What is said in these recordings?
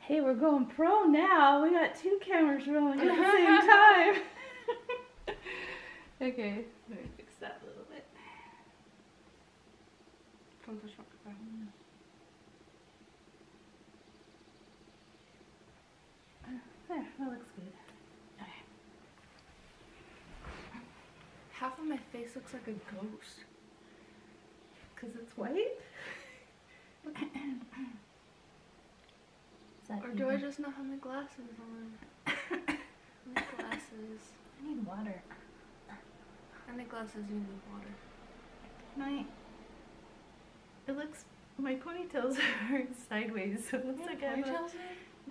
Hey, we're going pro now. We got 2 cameras rolling at the same time. Okay, let me fix that a little bit. There, that looks good. Okay. Half of my face looks like a ghost. Because it's white? Or do I just not have my glasses on? My glasses. I need water. And the glasses, you need water. My ponytails are sideways, so it looks like I have a...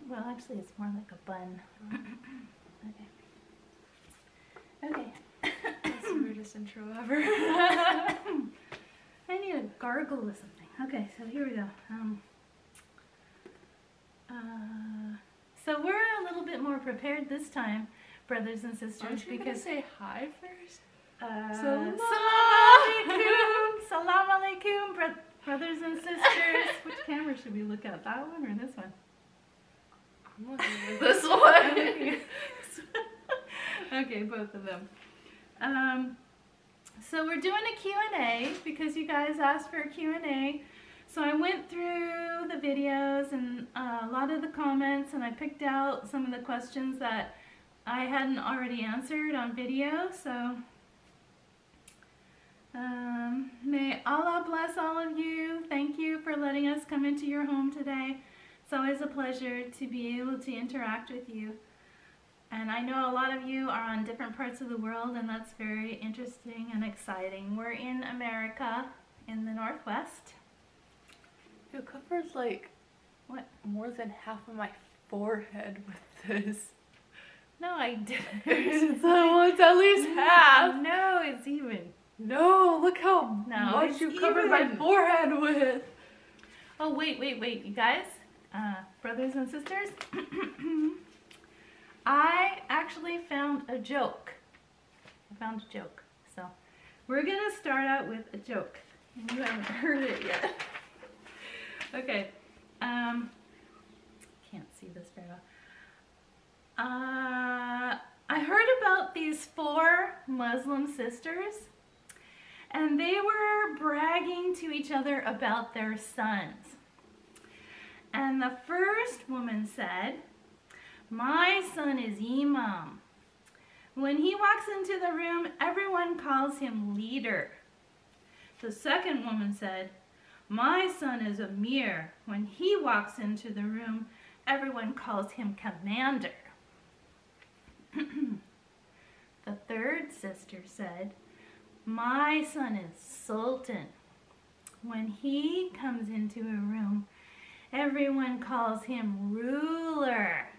Well, actually, it's more like a bun. Okay. That's the weirdest intro ever. I need a gargle with something. Okay, so here we go. So we're a little bit more prepared this time, brothers and sisters. Aren't you gonna say hi first? Salam alaikum! Salam alaikum, brothers and sisters. Which camera should we look at? That one or this one? I'm looking at this one. Okay, both of them. So we're doing a Q&A because you guys asked for a Q&A. So I went through the videos and a lot of the comments, and I picked out some of the questions that I hadn't already answered on video. So may Allah bless all of you. Thank you for letting us come into your home today. It's always a pleasure to be able to interact with you. And I know a lot of you are on different parts of the world, and that's very interesting and exciting. We're in America, in the Northwest. It covers like What? more than half of my forehead with this. No, I didn't. So it's at least half. No, it's even. No, look how much it's you covered my even. forehead with. Oh, wait, you guys, brothers and sisters, I actually found a joke. So we're going to start out with a joke. You haven't heard it yet. Okay. Can't see this very well. I heard about these 4 Muslim sisters, and they were bragging to each other about their sons. And the first woman said, "My son is Imam. When he walks into the room, everyone calls him leader." The second woman said, "My son is Amir. When he walks into the room, everyone calls him commander." The third sister said, "My son is Sultan. When he comes into a room, everyone calls him ruler."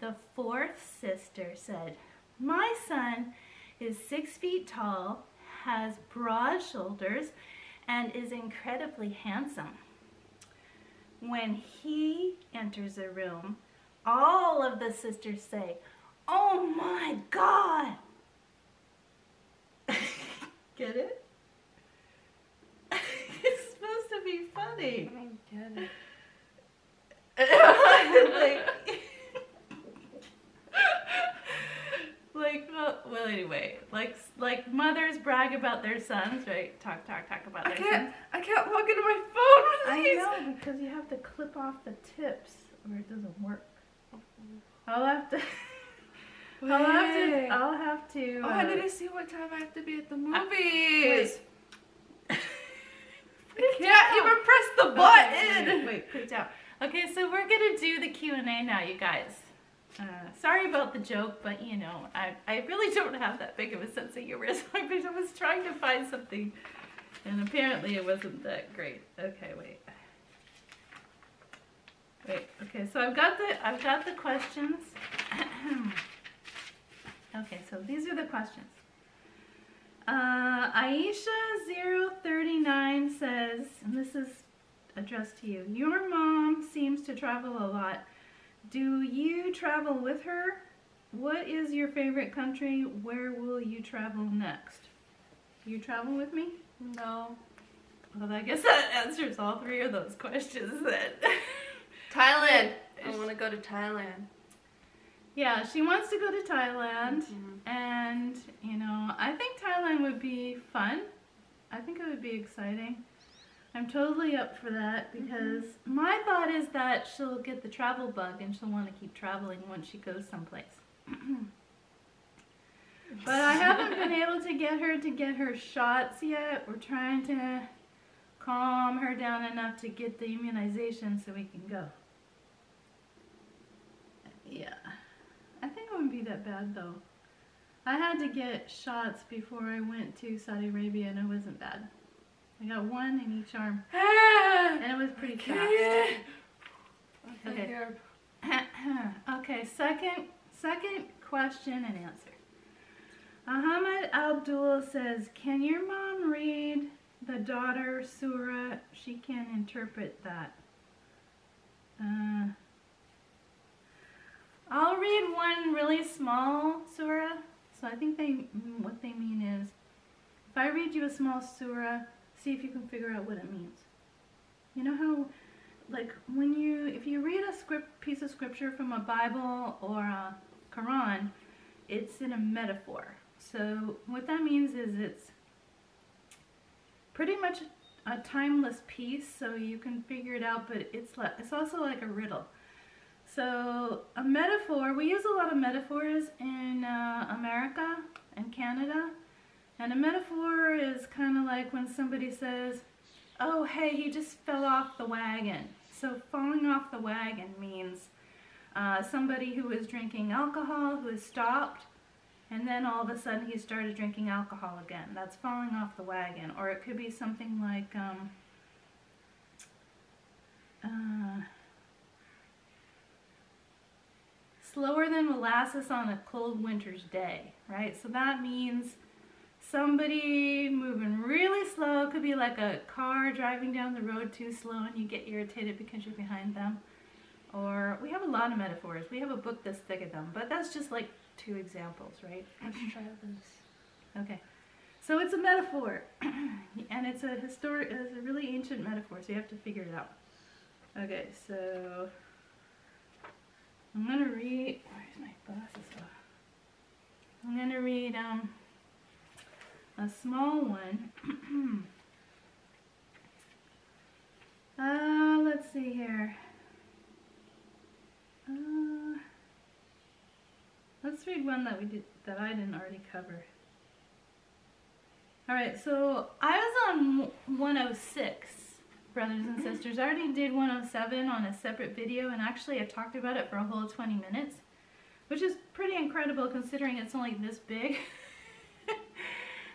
The fourth sister said, "My son is 6 feet tall, has broad shoulders, and is incredibly handsome. When he enters a room, all of the sisters say, 'Oh my God!'" Get it? It's supposed to be funny. I don't get it. Well, anyway, like mothers brag about their sons, right? Talk about their sons. I can't log into my phone with I these. know, because you have to clip off the tips or it doesn't work. I'll have to. Oh, I need to see what time I have to be at the movies. I can't even press the button. Wait, put it down. Okay, so we're gonna do the Q&A now, you guys. Sorry about the joke, but you know, I really don't have that big of a sense of humor, so I was trying to find something, and apparently it wasn't that great. Okay, wait. Okay, so I've got the questions. Okay, so these are the questions. Aisha039 says, and this is addressed to you, "Your mom seems to travel a lot. Do you travel with her? What is your favorite country? Where will you travel next?" You travel with me? No. Well, I guess that answers all 3 of those questions then. Thailand. go to Thailand. Yeah, she wants to go to Thailand, and, you know, I think Thailand would be fun. I think it would be exciting. I'm totally up for that because my thought is that she'll get the travel bug and she'll want to keep traveling once she goes someplace. But I haven't been able to get her shots yet. We're trying to calm her down enough to get the immunization so we can go. Yeah. I think it wouldn't be that bad though. I had to get shots before I went to Saudi Arabia and it wasn't bad. I got one in each arm. And it was pretty fast. Okay. Okay, second question and answer. Ahmed Abdul says, can your mom read the daughter surah? She can interpret that. I'll read one really small surah. So I think what they mean is, if I read you a small surah, see if you can figure out what it means. You know how, like, if you read a piece of scripture from a Bible or a Quran, it's in a metaphor. So what that means is it's pretty much a timeless piece, so you can figure it out, but it's also like a riddle. So a metaphor, we use a lot of metaphors in America and Canada, and a metaphor is kind of like when somebody says, oh hey, he just fell off the wagon. So falling off the wagon means somebody who was drinking alcohol who has stopped, and then all of a sudden he started drinking alcohol again. That's falling off the wagon. Or it could be something like slower than molasses on a cold winter's day, right? So that means somebody moving really slow. Could be like a car driving down the road too slow and you get irritated because you're behind them. Or we have a lot of metaphors. We have a book this thick of them, but that's just like 2 examples, right? Let's try this. Okay. So it's a metaphor, and it's it's a really ancient metaphor, so you have to figure it out. Okay, so I'm gonna read. Where's my glasses? I'm gonna read a small one. Let's see here. Let's read one that I didn't already cover. All right, so I was on 106, brothers and sisters. I already did 107 on a separate video, and actually I talked about it for a whole 20 minutes, which is pretty incredible considering it's only this big.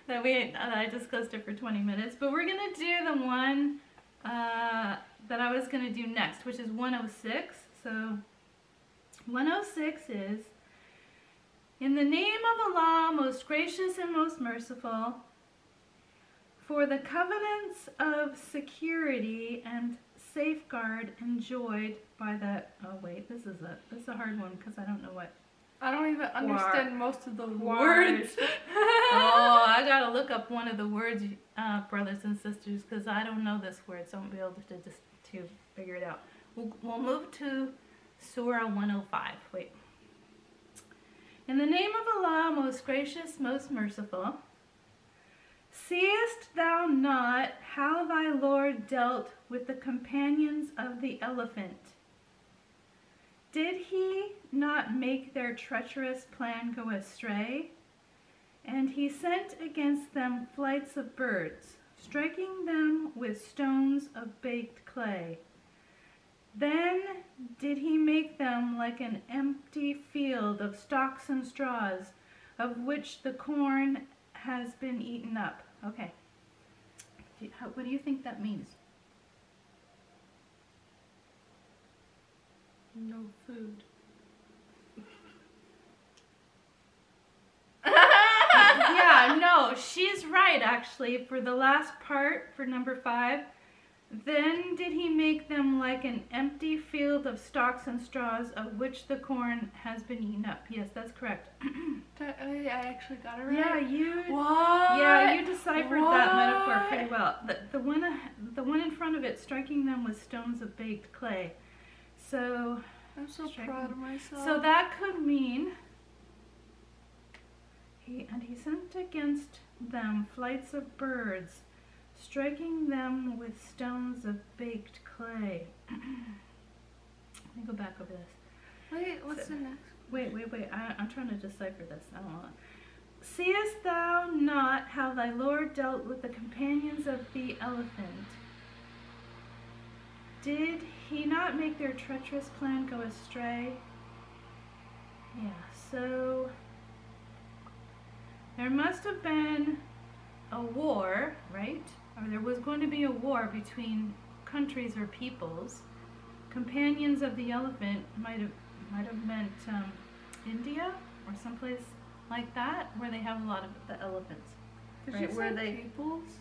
that I discussed it for 20 minutes. But we're gonna do the one that I was gonna do next, which is 106. So 106 is, in the name of Allah, most gracious and most merciful, for the covenants of security and safeguard enjoyed by the, oh wait, this is a hard one because I don't know what. I don't even understand most of the words. Oh, I gotta look up one of the words, brothers and sisters, because I don't know this word, so I won't be able to figure it out. We'll move to Surah 105. Wait. In the name of Allah, most gracious, most merciful, seest thou not how thy Lord dealt with the companions of the elephant? Did he not make their treacherous plan go astray? And he sent against them flights of birds, striking them with stones of baked clay. Then did he make them like an empty field of stalks and straws, of which the corn has been eaten up. Okay. What do you think that means? No food. Yeah, no, she's right actually. For the last part, for number 5, then did he make them like an empty field of stalks and straws, of which the corn has been eaten up. Yes, that's correct. I actually got it right. Yeah, you. What? Yeah, you deciphered that metaphor pretty well. The one in front of it, striking them with stones of baked clay. So I'm so proud of myself. So that could mean he sent against them flights of birds, striking them with stones of baked clay. Let me go back over this. Wait, what's the next? Wait. I'm trying to decipher this. I don't know. Seest thou not how thy Lord dealt with the companions of the elephant? Did he not make their treacherous plan go astray? Yeah, so there must have been a war, right? Or there was going to be a war between countries or peoples. Companions of the elephant might have meant India or someplace like that, where they have a lot of the elephants. Did right? you Where say they peoples?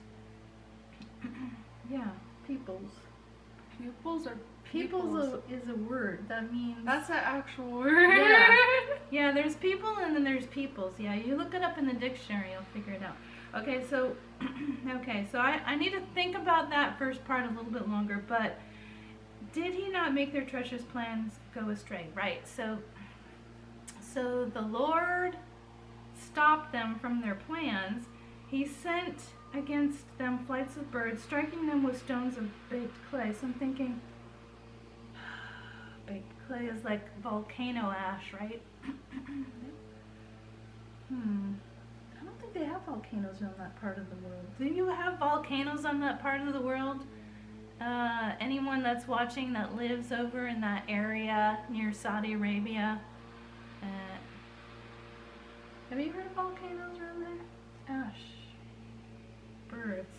Yeah, peoples. Pupils or Peoples is a word that means. That's an actual word. Yeah. Yeah, there's people and then there's peoples. Yeah, you look it up in the dictionary, you'll figure it out. Okay, so I need to think about that first part a little bit longer, but did he not make their treacherous plans go astray? Right. So the Lord stopped them from their plans. He sent against them flights of birds, striking them with stones of baked clay. So I'm thinking, baked clay is like volcano ash, right? I don't think they have volcanoes on that part of the world. Do you have volcanoes on that part of the world? Anyone that's watching that lives over in that area near Saudi Arabia? Have you heard of volcanoes around there? Ash. Birds.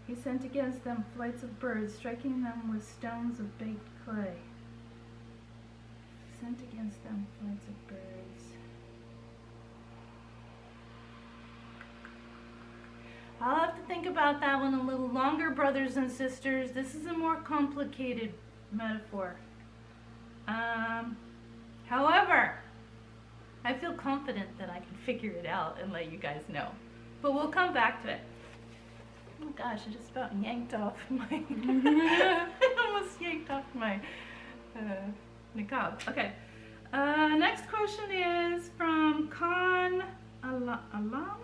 He sent against them flights of birds, striking them with stones of baked clay. Sent against them flights of birds. I'll have to think about that one a little longer, brothers and sisters. This is a more complicated metaphor. However, I feel confident that I can figure it out and let you guys know. But we'll come back to it. Oh gosh, I just about yanked off my... I almost yanked off my niqab. Okay. Next question is from Khan Alam.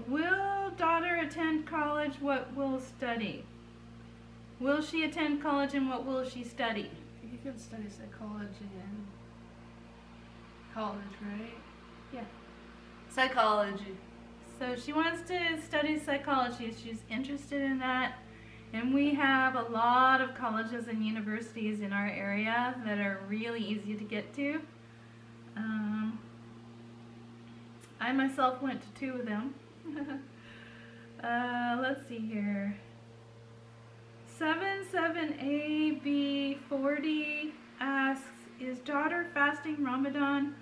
Will daughter attend college? What will study? Will she attend college and what will she study? You can study psychology in college, right? Yeah. Psychology. So she wants to study psychology. She's interested in that. And we have a lot of colleges and universities in our area that are really easy to get to. I myself went to 2 of them. Let's see here. 77AB40 asks, is daughter fasting Ramadan?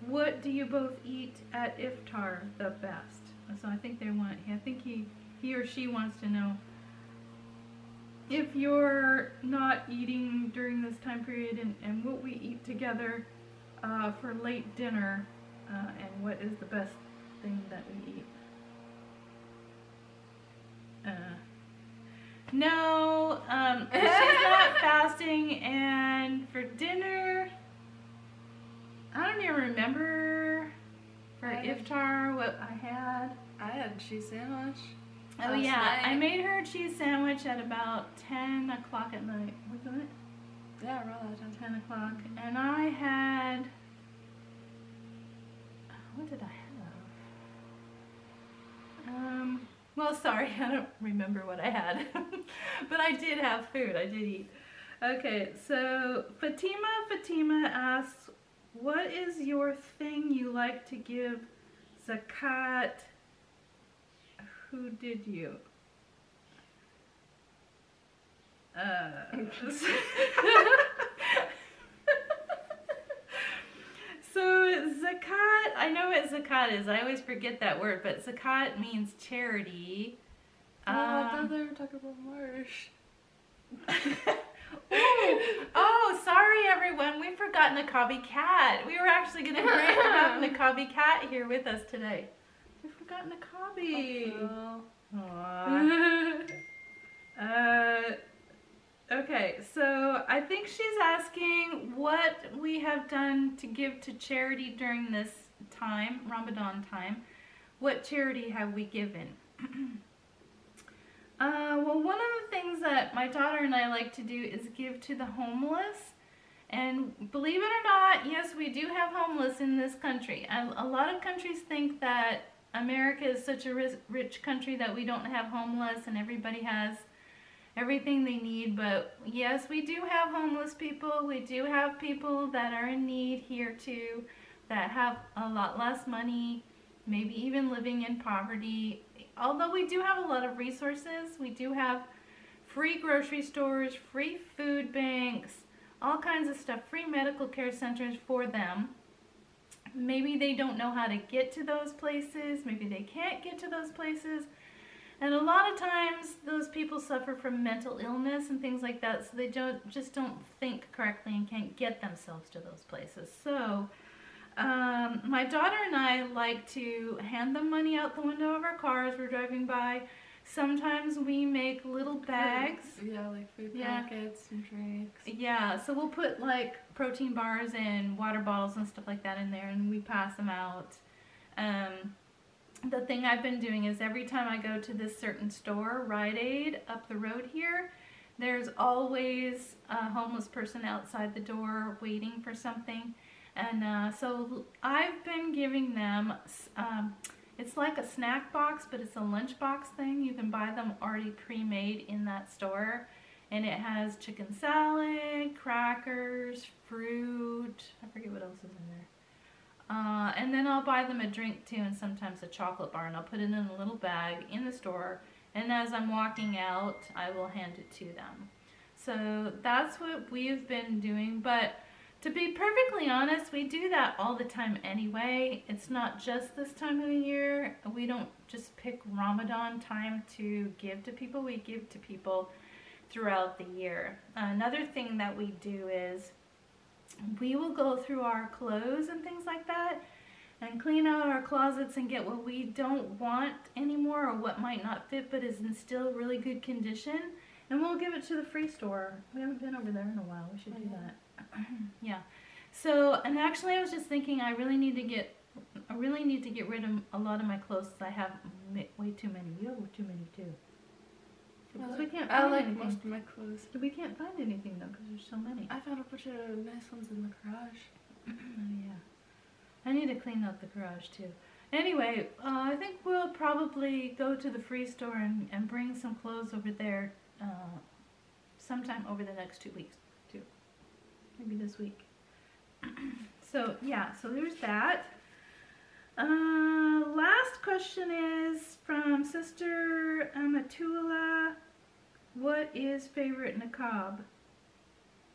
What do you both eat at iftar the best? So I think he or she wants to know if you're not eating during this time period and what we eat together for late dinner and what is the best thing that we eat. No, she's not fasting, and for dinner, I don't even remember for iftar what I had. I had a cheese sandwich. Oh yeah, I made her a cheese sandwich at about 10 o'clock at night, wasn't it? Yeah, around that time. 10 o'clock. And I had, what did I have? Well, sorry, I don't remember what I had. But I did have food, I did eat. Okay, so Fatima asks, what is your thing you like to give zakat? Who did you? So zakat, I know what zakat is. I always forget that word, but zakat means charity. I thought they were talking about Marsh. Oh, sorry everyone. We forgot Nakabi Cat. We were actually going to have Nakabi Cat here with us today. We forgot Nakabi. Oh. Aww. I think she's asking what we have done to give to charity during this time, Ramadan time. What charity have we given? Well, one of the things that my daughter and I like to do is give to the homeless. And believe it or not, yes, we do have homeless in this country. A lot of countries think that America is such a rich country that we don't have homeless and everybody has everything they need. But yes, we do have homeless people. We do have people that are in need here too, that have a lot less money, maybe even living in poverty. Although we do have a lot of resources, we do have free grocery stores, free food banks, all kinds of stuff, free medical care centers for them. Maybe they don't know how to get to those places, maybe they can't get to those places. And a lot of times those people suffer from mental illness and things like that, so they just don't think correctly and can't get themselves to those places. So my daughter and I like to hand them money out the window of our car as we're driving by. Sometimes we make little bags. Yeah, like food packets and drinks. Yeah, so we'll put like protein bars and water bottles and stuff like that in there, and we pass them out. The thing I've been doing is every time I go to this certain store, Rite Aid, up the road here, there's always a homeless person outside the door waiting for something. And so I've been giving them, it's like a snack box, but it's a lunch box thing. You can buy them already pre-made in that store. And it has chicken salad, crackers, fruit, I forget what else is in there. And then I'll buy them a drink too, and sometimes a chocolate bar, and I'll put it in a little bag in the store. And as I'm walking out, I will hand it to them. So that's what we've been doing. But to be perfectly honest, we do that all the time anyway. It's not just this time of the year. We don't just pick Ramadan time to give to people. We give to people throughout the year. Another thing that we do is we will go through our clothes and things like that and clean out our closets and get what we don't want anymore or what might not fit but is in still really good condition, and we'll give it to the free store. We haven't been over there in a while. We should do that. Yeah. So, and actually I was just thinking I really need to get rid of a lot of my clothes. I have way too many. You have too many too. We can't find anything. Most of my clothes. We can't find anything though because there's so many. I found a bunch of nice ones in the garage. Oh yeah. I need to clean out the garage too. Anyway, I think we'll probably go to the free store and bring some clothes over there sometime over the next 2 weeks too. Maybe this week. So yeah, so there's that. Last question is from Sister Amatula. What is favorite niqab?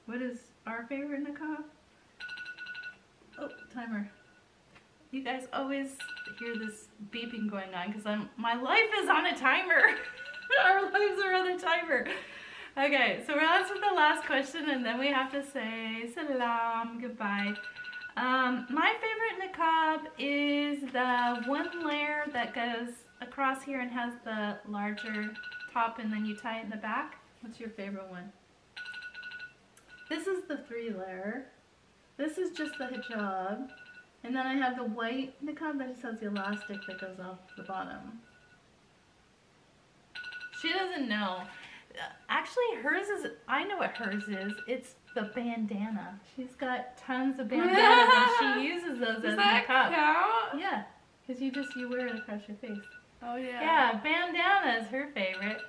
What is our favorite niqab? Oh, timer. You guys always hear this beeping going on because my life is on a timer. Our lives are on a timer. Okay, so we're on to the last question and then we have to say salam, goodbye. My favorite niqab is the one layer that goes across here and has the larger top and then you tie it in the back. What's your favorite one? This is the 3-layer. This is just the hijab. And then I have the white niqab that just has the elastic that goes off the bottom. She doesn't know. Actually, hers is, I know what hers is. It's the bandana. She's got tons of bandanas and she uses those as niqab. Count? Yeah, because you wear it across your face. Oh yeah. Yeah, bandana is her favorite.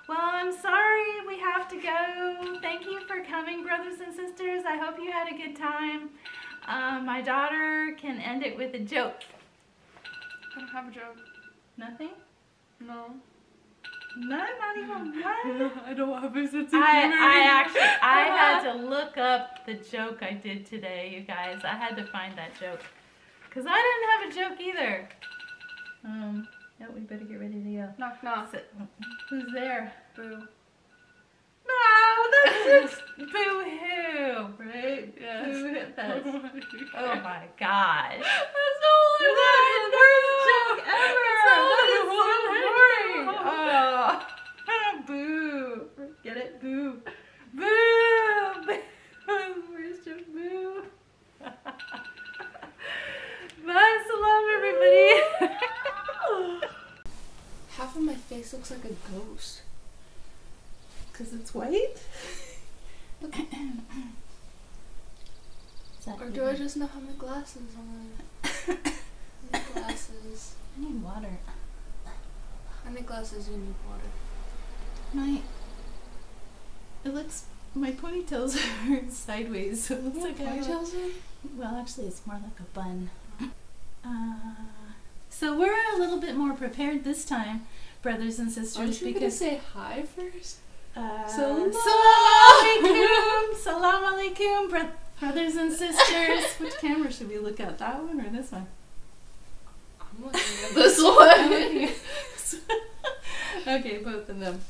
Well, I'm sorry we have to go. Thank you for coming, brothers and sisters. I hope you had a good time. My daughter can end it with a joke. I don't have a joke. Nothing? No. None? Not even one? I don't have a sense of I had to look up the joke I did today, you guys. I had to find that joke. Because I didn't have a joke either. No, we better get ready to go. Knock, knock. So, who's there? Boo. No, that's just boo-hoo, right? Yes. Boo-hoo. Oh my gosh. That's the worst joke ever. That is so boring. Oh. Boo. Get it? Boo. Boo. face looks like a ghost. Because it's white? Or do I just not have my glasses on? I need glasses. I need water. I need glasses, you need water. My ponytails are sideways, so it looks like I have ponytails in? Well, actually, it's more like a bun. So we're a little bit more prepared this time, brothers and sisters, Aren't you because gonna say hi first? Salam alaikum, salam alaikum, brothers and sisters. Which camera should we look at? That one or this one? I'm looking at this one. Okay, both of them.